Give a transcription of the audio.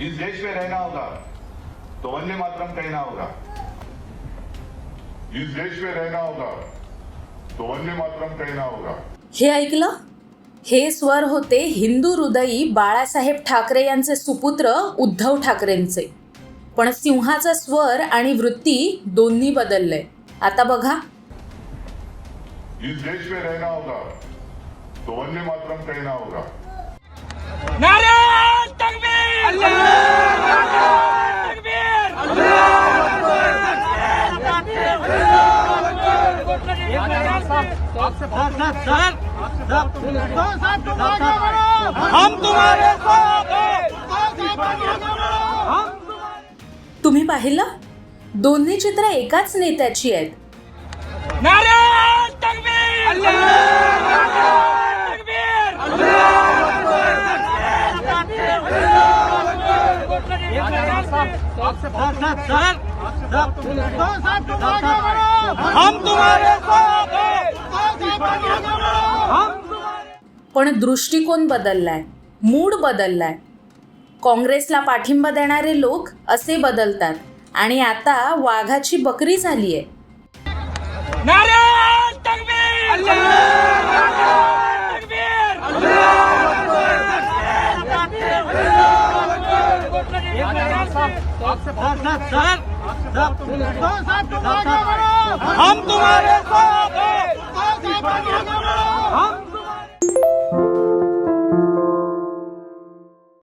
इस देश में रहना होगा तो वंदे मातरम कहना होगा। इस देश में रहना होगा तो वंदे मातरम कहना होगा। हे ऐकलं? हे स्वर होते हिंदू हृदयी बाळासाहेब ठाकरे यांचे सुपुत्र उद्धव ठाकरेंचे. पण सिंहाचा स्वर आणि वृत्ती दोन्ही बदलले. आता बघा. इस देश में रहना होगा तो वंदे मातरम कहना होगा। नारे तकबीर! हम तुम्हारे साथ हैं। तुम्ही पाहिलं? दोन्ही चित्र एकाच नेत्याची आहेत. नारे तकबीर! हम तुम्हारे साथ हैं। पण दृष्टिकोन बदललाय, मूड बदललाय. काँग्रेसला पाठिंबा देणारे लोक असे बदलतात आणि आता वाघाची बकरी झालीये. नारे तकबीर! हम तुम्हारे साथ हैं।